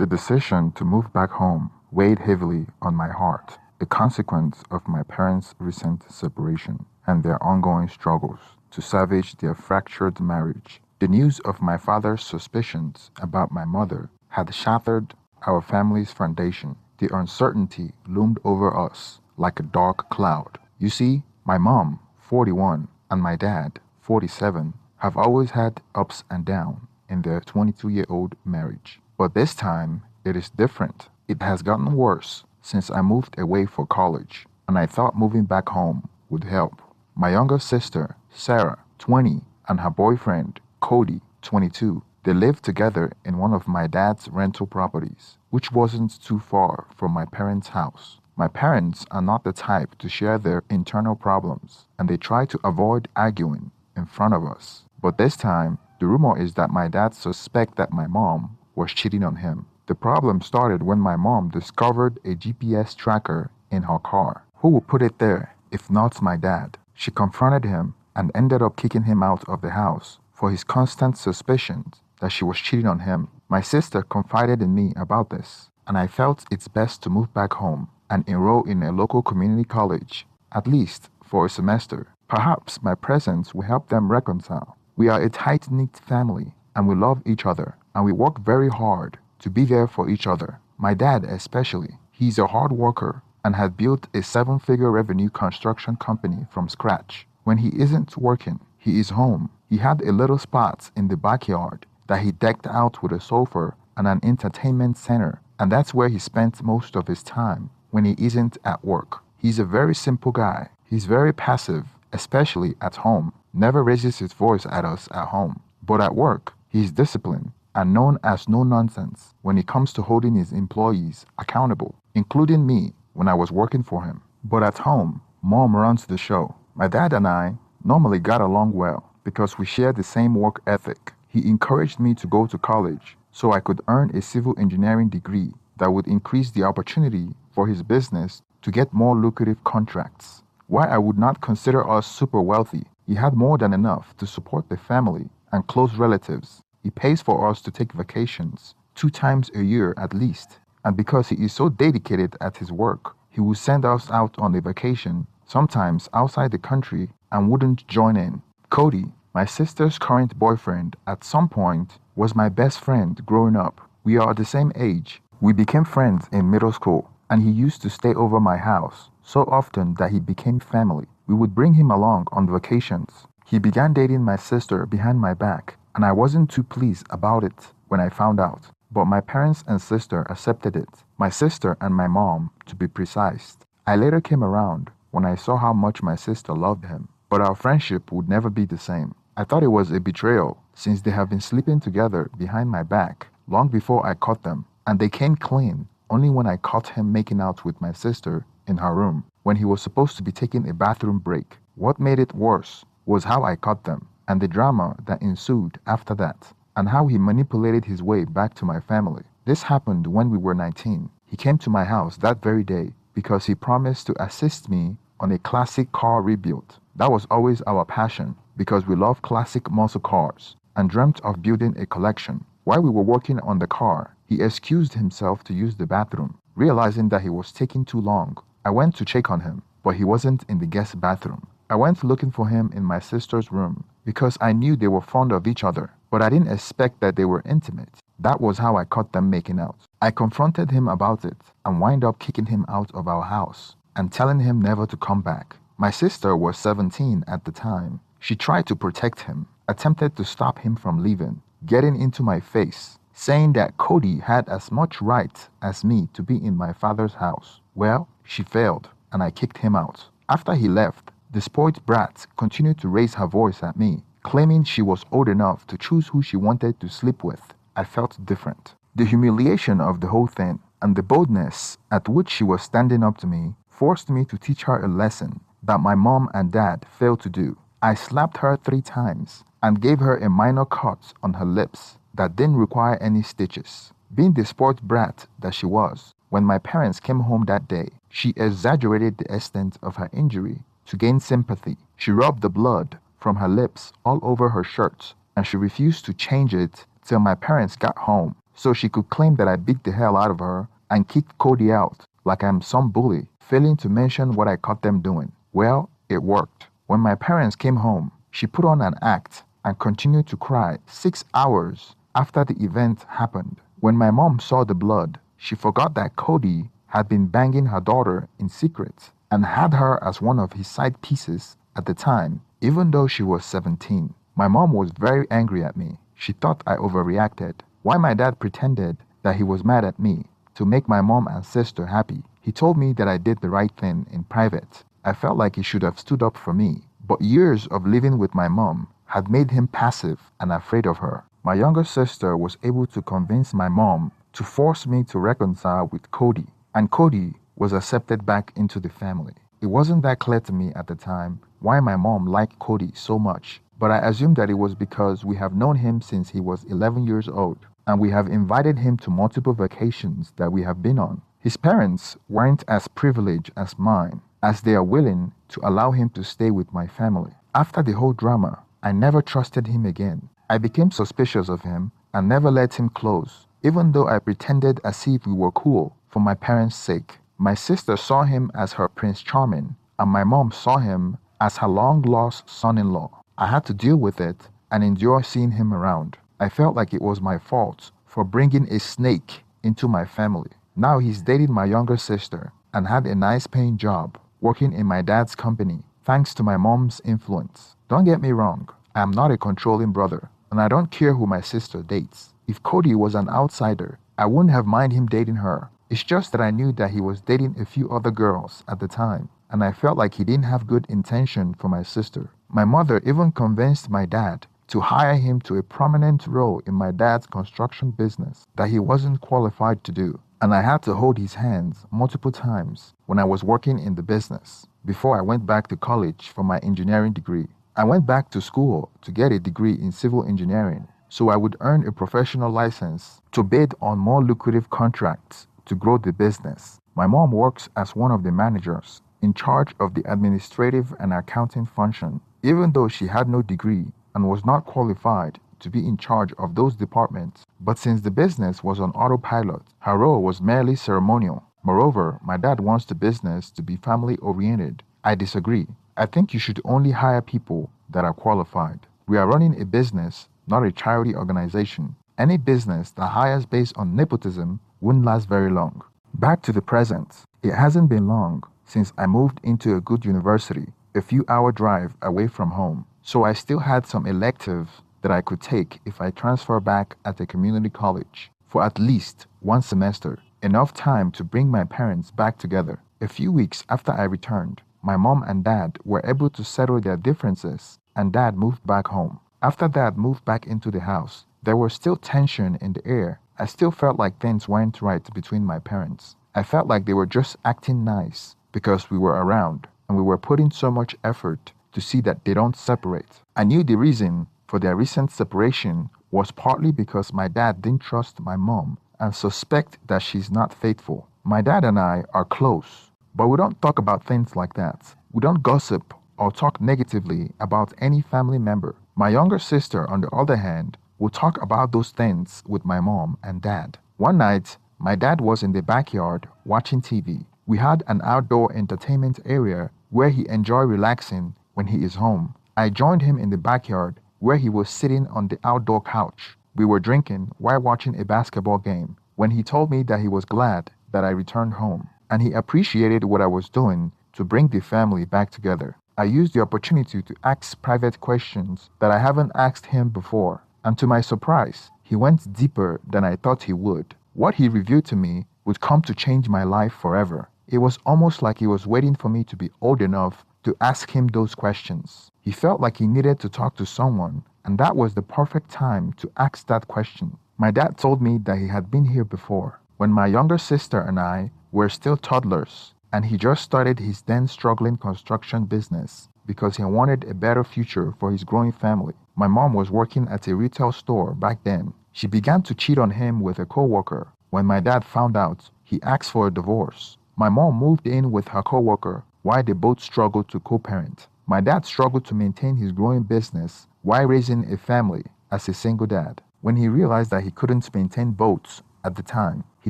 The decision to move back home weighed heavily on my heart, a consequence of my parents' recent separation and their ongoing struggles to salvage their fractured marriage. The news of my father's suspicions about my mother had shattered our family's foundation. The uncertainty loomed over us like a dark cloud. You see, my mom, 41, and my dad, 47, have always had ups and downs in their 22-year-old marriage. But this time, it is different. It has gotten worse since I moved away for college, and I thought moving back home would help. My younger sister, Sarah, 20, and her boyfriend, Cody, 22, they lived together in one of my dad's rental properties, which wasn't too far from my parents' house. My parents are not the type to share their internal problems, and they try to avoid arguing in front of us. But this time, the rumor is that my dad suspects that my mom was cheating on him. The problem started when my mom discovered a GPS tracker in her car. Who would put it there if not my dad? She confronted him and ended up kicking him out of the house for his constant suspicions that she was cheating on him. My sister confided in me about this, and I felt it's best to move back home and enroll in a local community college, at least for a semester. Perhaps my presence will help them reconcile. We are a tight-knit family, and we love each other, and we work very hard to be there for each other. My dad especially. He's a hard worker and has built a 7-figure revenue construction company from scratch. When he isn't working, he is home. He had a little spot in the backyard that he decked out with a sofa and an entertainment center, and that's where he spent most of his time when he isn't at work. He's a very simple guy. He's very passive, especially at home. Never raises his voice at us at home. But at work, he's disciplined and known as no nonsense when it comes to holding his employees accountable, including me when I was working for him. But at home, Mom runs the show. My dad and I normally got along well because we shared the same work ethic. He encouraged me to go to college so I could earn a civil engineering degree that would increase the opportunity for his business to get more lucrative contracts. While I would not consider us super wealthy, he had more than enough to support the family and close relatives. He pays for us to take vacations 2 times a year at least. And because he is so dedicated at his work, he will send us out on a vacation, sometimes outside the country, and wouldn't join in. Cody, my sister's current boyfriend, at some point was my best friend growing up. We are the same age. We became friends in middle school, and he used to stay over my house so often that he became family. We would bring him along on vacations. He began dating my sister behind my back, and I wasn't too pleased about it when I found out. But my parents and sister accepted it. My sister and my mom, to be precise. I later came around when I saw how much my sister loved him, but our friendship would never be the same. I thought it was a betrayal since they have been sleeping together behind my back long before I caught them, and they came clean only when I caught him making out with my sister in her room when he was supposed to be taking a bathroom break. What made it worse was how I caught them and the drama that ensued after that, and how he manipulated his way back to my family. This happened when we were 19. He came to my house that very day because he promised to assist me on a classic car rebuild. That was always our passion because we love classic muscle cars and dreamt of building a collection. While we were working on the car, he excused himself to use the bathroom. Realizing that he was taking too long, I went to check on him, but he wasn't in the guest bathroom. I went looking for him in my sister's room because I knew they were fond of each other, but I didn't expect that they were intimate. That was how I caught them making out. I confronted him about it and wound up kicking him out of our house and telling him never to come back. My sister was 17 at the time. She tried to protect him, attempted to stop him from leaving, getting into my face, saying that Cody had as much right as me to be in my father's house. Well, she failed, and I kicked him out. After he left, the spoiled brat continued to raise her voice at me, claiming she was old enough to choose who she wanted to sleep with. I felt different. The humiliation of the whole thing and the boldness at which she was standing up to me forced me to teach her a lesson that my mom and dad failed to do. I slapped her 3 times and gave her a minor cut on her lips that didn't require any stitches. Being the spoiled brat that she was, when my parents came home that day, she exaggerated the extent of her injury to gain sympathy. She rubbed the blood from her lips all over her shirt, and she refused to change it till my parents got home. so she could claim that I beat the hell out of her and kicked Cody out like I'm some bully, failing to mention what I caught them doing. Well, it worked. When my parents came home, she put on an act and continued to cry 6 hours after the event happened. When my mom saw the blood, she forgot that Cody had been banging her daughter in secret and had her as one of his side pieces at the time, even though she was 17. My mom was very angry at me. She thought I overreacted. Why my dad pretended that he was mad at me to make my mom and sister happy. He told me that I did the right thing in private. I felt like he should have stood up for me. But years of living with my mom had made him passive and afraid of her. My younger sister was able to convince my mom to force me to reconcile with Cody, and Cody was accepted back into the family. It wasn't that clear to me at the time why my mom liked Cody so much, but I assumed that it was because we have known him since he was 11 years old, and we have invited him to multiple vacations that we have been on. His parents weren't as privileged as mine, as they are willing to allow him to stay with my family. After the whole drama, I never trusted him again. I became suspicious of him and never let him close, even though I pretended as if we were cool for my parents' sake. My sister saw him as her Prince Charming, and my mom saw him as her long-lost son-in-law. I had to deal with it and endure seeing him around. I felt like it was my fault for bringing a snake into my family. Now he's dating my younger sister and had a nice paying job working in my dad's company thanks to my mom's influence. Don't get me wrong, I am not a controlling brother, and I don't care who my sister dates. If Cody was an outsider, I wouldn't have minded him dating her. It's just that I knew that he was dating a few other girls at the time, and I felt like he didn't have good intention for my sister. My mother even convinced my dad to hire him to a prominent role in my dad's construction business that he wasn't qualified to do, and I had to hold his hands multiple times when I was working in the business before I went back to college for my engineering degree. I went back to school to get a degree in civil engineering so I would earn a professional license to bid on more lucrative contracts to grow the business. My mom works as one of the managers in charge of the administrative and accounting function, even though she had no degree and was not qualified to be in charge of those departments. But since the business was on autopilot, her role was merely ceremonial. Moreover, my dad wants the business to be family-oriented. I disagree. I think you should only hire people that are qualified. We are running a business, not a charity organization. Any business that hires based on nepotism wouldn't last very long. Back to the present. It hasn't been long since I moved into a good university, a few-hour drive away from home, so I still had some electives that I could take if I transfer back at a community college for at least one semester, enough time to bring my parents back together. A few weeks after I returned, my mom and dad were able to settle their differences, and dad moved back home. After dad moved back into the house, there was still tension in the air. I still felt like things weren't right between my parents. I felt like they were just acting nice because we were around, and we were putting so much effort to see that they don't separate. I knew the reason for their recent separation was partly because my dad didn't trust my mom and suspect that she's not faithful. My dad and I are close, but we don't talk about things like that. We don't gossip or talk negatively about any family member. My younger sister, on the other hand, will talk about those things with my mom and dad. One night, my dad was in the backyard watching TV. We had an outdoor entertainment area where he enjoyed relaxing when he is home. I joined him in the backyard where he was sitting on the outdoor couch. We were drinking while watching a basketball game when he told me that he was glad that I returned home, and he appreciated what I was doing to bring the family back together. I used the opportunity to ask private questions that I haven't asked him before, and to my surprise, he went deeper than I thought he would. What he revealed to me would come to change my life forever. It was almost like he was waiting for me to be old enough to ask him those questions. He felt like he needed to talk to someone, and that was the perfect time to ask that question. My dad told me that he had been here before, when my younger sister and I were still toddlers, and he just started his then struggling construction business because he wanted a better future for his growing family. My mom was working at a retail store back then. She began to cheat on him with a coworker. When my dad found out, he asked for a divorce. My mom moved in with her coworker while they both struggled to co-parent. My dad struggled to maintain his growing business while raising a family as a single dad. When he realized that he couldn't maintain both at the time, he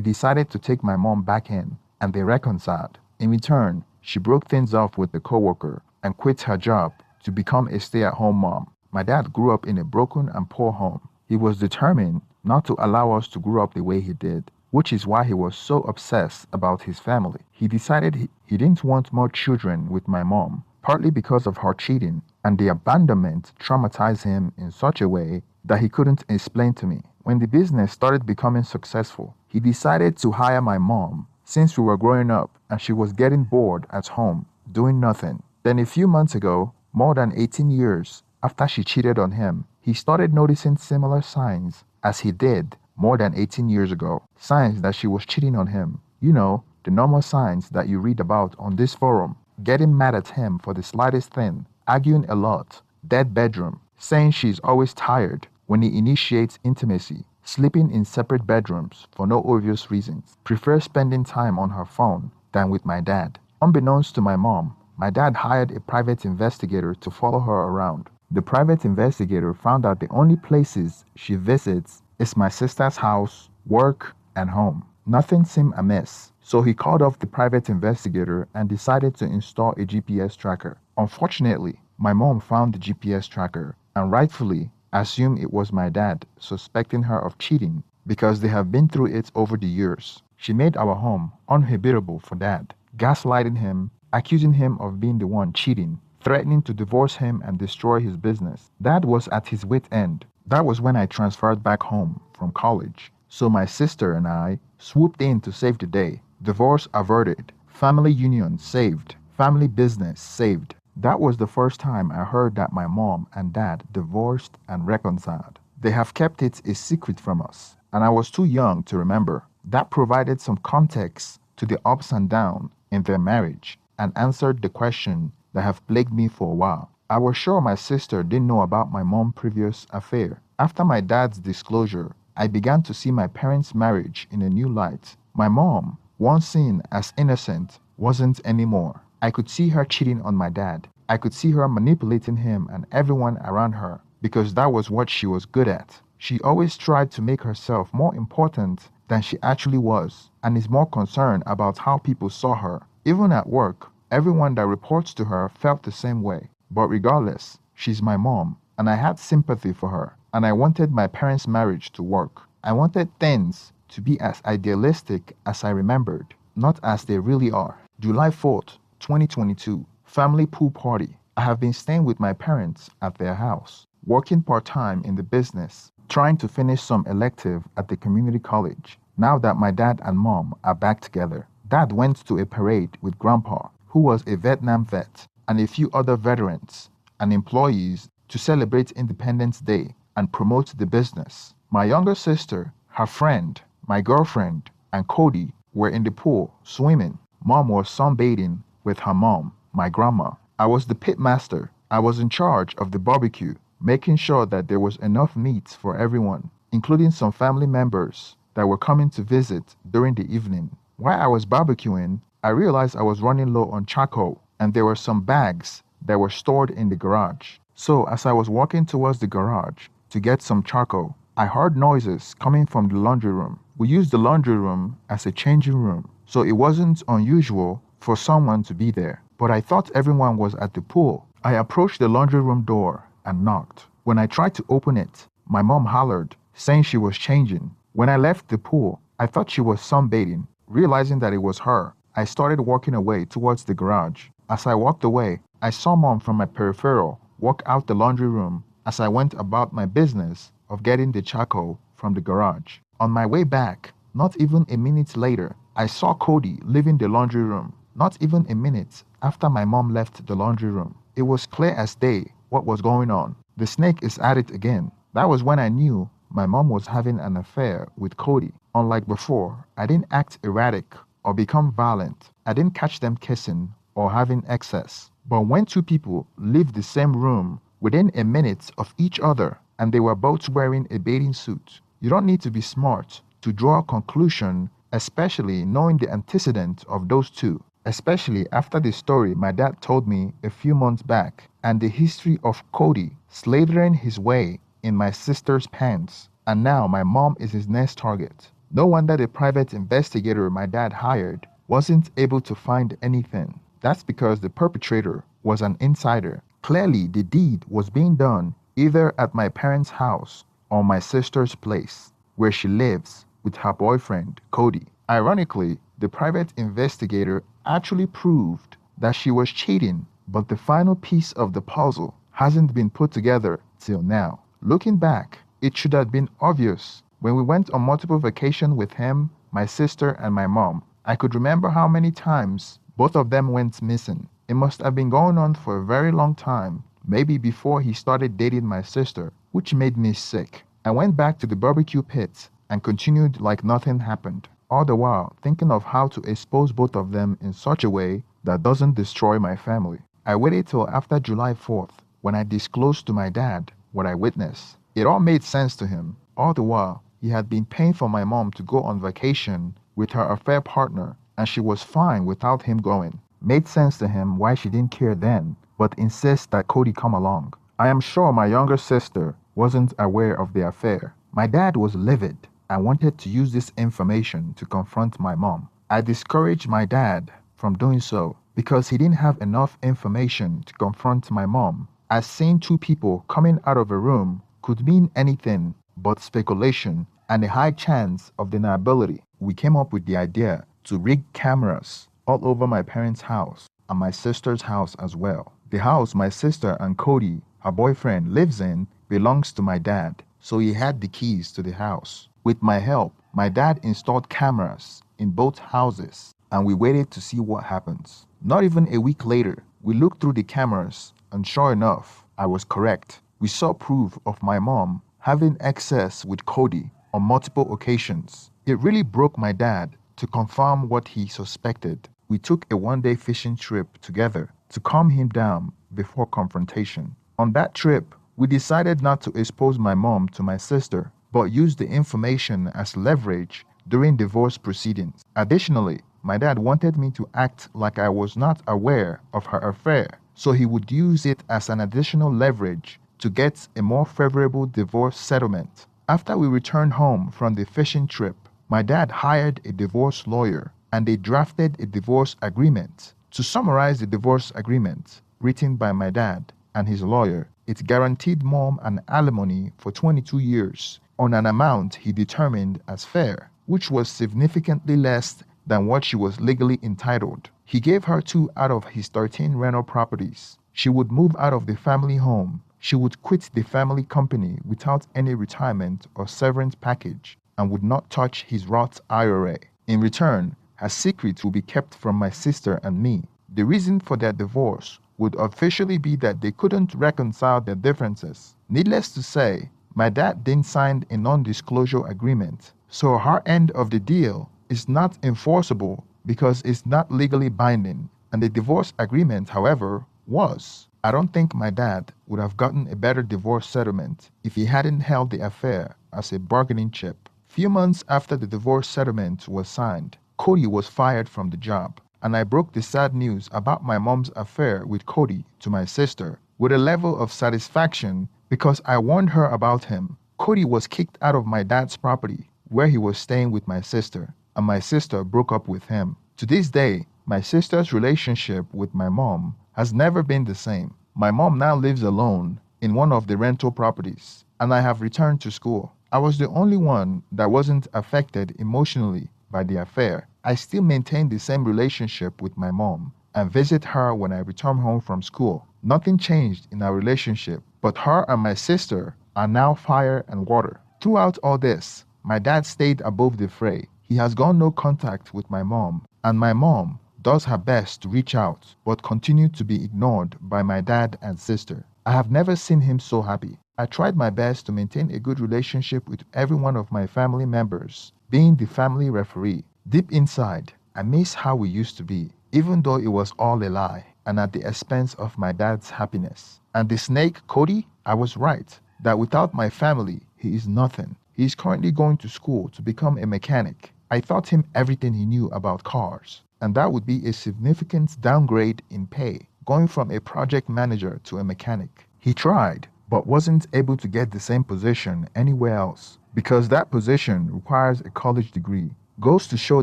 decided to take my mom back in, and they reconciled. In return, she broke things off with a coworker and quit her job to become a stay-at-home mom. My dad grew up in a broken and poor home. He was determined not to allow us to grow up the way he did, which is why he was so obsessed about his family. He decided he didn't want more children with my mom, partly because of her cheating, and the abandonment traumatized him in such a way that he couldn't explain to me. When the business started becoming successful, he decided to hire my mom since we were growing up and she was getting bored at home, doing nothing. Then a few months ago, more than 18 years after she cheated on him, he started noticing similar signs as he did more than 18 years ago. Signs that she was cheating on him. You know, the normal signs that you read about on this forum. Getting mad at him for the slightest thing, arguing a lot, dead bedroom, saying she's always tired when he initiates intimacy, sleeping in separate bedrooms for no obvious reasons, prefers spending time on her phone than with my dad. Unbeknownst to my mom, my dad hired a private investigator to follow her around. The private investigator found out the only places she visits is my sister's house, work, and home. Nothing seemed amiss, so he called off the private investigator and decided to install a GPS tracker. Unfortunately, my mom found the GPS tracker and rightfully assumed it was my dad, suspecting her of cheating because they have been through it over the years. She made our home uninhabitable for Dad, gaslighting him, accusing him of being the one cheating, threatening to divorce him and destroy his business. Dad was at his wit's end. That was when I transferred back home from college. So my sister and I swooped in to save the day. Divorce averted. Family union saved. Family business saved. That was the first time I heard that my mom and dad divorced and reconciled. They have kept it a secret from us, and I was too young to remember. That provided some context to the ups and downs in their marriage and answered the question that have plagued me for a while. I was sure my sister didn't know about my mom's previous affair. After my dad's disclosure, I began to see my parents' marriage in a new light. My mom, once seen as innocent, wasn't anymore. I could see her cheating on my dad. I could see her manipulating him and everyone around her because that was what she was good at. She always tried to make herself more important than she actually was and is more concerned about how people saw her. Even at work, everyone that reports to her felt the same way. But regardless, she's my mom and I had sympathy for her and I wanted my parents' marriage to work. I wanted things to be as idealistic as I remembered, not as they really are. July 4th, 2022, family pool party. I have been staying with my parents at their house, working part-time in the business, trying to finish some elective at the community college. Now that my dad and mom are back together, Dad went to a parade with Grandpa, who was a Vietnam vet, and a few other veterans and employees to celebrate Independence Day and promote the business. My younger sister, her friend, my girlfriend, and Cody were in the pool swimming. Mom was sunbathing with her mom, my grandma. I was the pit master. I was in charge of the barbecue, making sure that there was enough meat for everyone, including some family members that were coming to visit during the evening. While I was barbecuing, I realized I was running low on charcoal, and there were some bags that were stored in the garage. So as I was walking towards the garage to get some charcoal, I heard noises coming from the laundry room. We used the laundry room as a changing room, so it wasn't unusual for someone to be there. But I thought everyone was at the pool. I approached the laundry room door and knocked. When I tried to open it, my mom hollered, saying she was changing. When I left the pool, I thought she was sunbathing. Realizing that it was her, I started walking away towards the garage. As I walked away, I saw Mom from my peripheral walk out the laundry room as I went about my business of getting the charcoal from the garage. On my way back, not even a minute later, I saw Cody leaving the laundry room. Not even a minute after my mom left the laundry room. It was clear as day what was going on. The snake is at it again. That was when I knew my mom was having an affair with Cody. Unlike before, I didn't act erratic or become violent. I didn't catch them kissing or having excess. But when two people leave the same room within a minute of each other and they were both wearing a bathing suit, you don't need to be smart to draw a conclusion, especially knowing the antecedent of those two. Especially after the story my dad told me a few months back and the history of Cody slithering his way in my sister's pants. and now my mom is his next target. No wonder the private investigator my dad hired wasn't able to find anything. That's because the perpetrator was an insider. Clearly, the deed was being done either at my parents' house or my sister's place, where she lives with her boyfriend, Cody. Ironically, the private investigator actually proved that she was cheating, but the final piece of the puzzle hasn't been put together till now. Looking back, it should have been obvious. When we went on multiple vacations with him, my sister, and my mom, I could remember how many times both of them went missing. It must have been going on for a very long time, maybe before he started dating my sister, which made me sick. I went back to the barbecue pit and continued like nothing happened, all the while thinking of how to expose both of them in such a way that doesn't destroy my family. I waited till after July 4th when I disclosed to my dad what I witnessed. It all made sense to him. All the while, he had been paying for my mom to go on vacation with her affair partner, and she was fine without him going. Made sense to him why she didn't care then, but insists that Cody come along. I am sure my younger sister wasn't aware of the affair. My dad was livid and wanted to use this information to confront my mom. I discouraged my dad from doing so because he didn't have enough information to confront my mom, as seeing two people coming out of a room could mean anything but speculation and a high chance of deniability. We came up with the idea to rig cameras all over my parents' house and my sister's house as well. The house my sister and Cody, her boyfriend, lives in belongs to my dad, so he had the keys to the house. With my help, my dad installed cameras in both houses, and we waited to see what happens. Not even a week later, we looked through the cameras, and sure enough, I was correct. We saw proof of my mom having excess with Cody on multiple occasions. It really broke my dad to confirm what he suspected. We took a one-day fishing trip together to calm him down before confrontation. On that trip, we decided not to expose my mom to my sister, but use the information as leverage during divorce proceedings. Additionally, my dad wanted me to act like I was not aware of her affair, so he would use it as an additional leverage to get a more favorable divorce settlement. After we returned home from the fishing trip, my dad hired a divorce lawyer and they drafted a divorce agreement. To summarize the divorce agreement written by my dad and his lawyer, it guaranteed mom an alimony for 22 years on an amount he determined as fair, which was significantly less than what she was legally entitled. He gave her 2 out of his 13 rental properties. She would move out of the family home. She would quit the family company without any retirement or severance package and would not touch his Roth IRA. In return, her secrets would be kept from my sister and me. The reason for their divorce would officially be that they couldn't reconcile their differences. Needless to say, my dad didn't sign a non-disclosure agreement, so her end of the deal is not enforceable because it's not legally binding, and the divorce agreement, however, was. I don't think my dad would have gotten a better divorce settlement if he hadn't held the affair as a bargaining chip. Few months after the divorce settlement was signed, Cody was fired from the job, and I broke the sad news about my mom's affair with Cody to my sister with a level of satisfaction because I warned her about him. Cody was kicked out of my dad's property where he was staying with my sister, and my sister broke up with him. To this day, my sister's relationship with my mom has never been the same. My mom now lives alone in one of the rental properties, and I have returned to school. I was the only one that wasn't affected emotionally by the affair. I still maintain the same relationship with my mom and visit her when I return home from school. Nothing changed in our relationship, but her and my sister are now fire and water. Throughout all this, my dad stayed above the fray. He has gone no contact with my mom, and my mom does her best to reach out, but continued to be ignored by my dad and sister. I have never seen him so happy. I tried my best to maintain a good relationship with every one of my family members, being the family referee. Deep inside, I miss how we used to be, even though it was all a lie and at the expense of my dad's happiness. And the snake, Cody, I was right, that without my family, he is nothing. He is currently going to school to become a mechanic. I taught him everything he knew about cars, and that would be a significant downgrade in pay, going from a project manager to a mechanic. He tried, but wasn't able to get the same position anywhere else because that position requires a college degree. Goes to show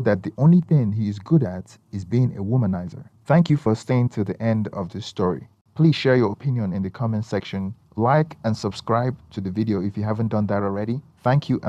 that the only thing he is good at is being a womanizer. Thank you for staying to the end of this story. Please share your opinion in the comment section. Like and subscribe to the video if you haven't done that already. Thank you.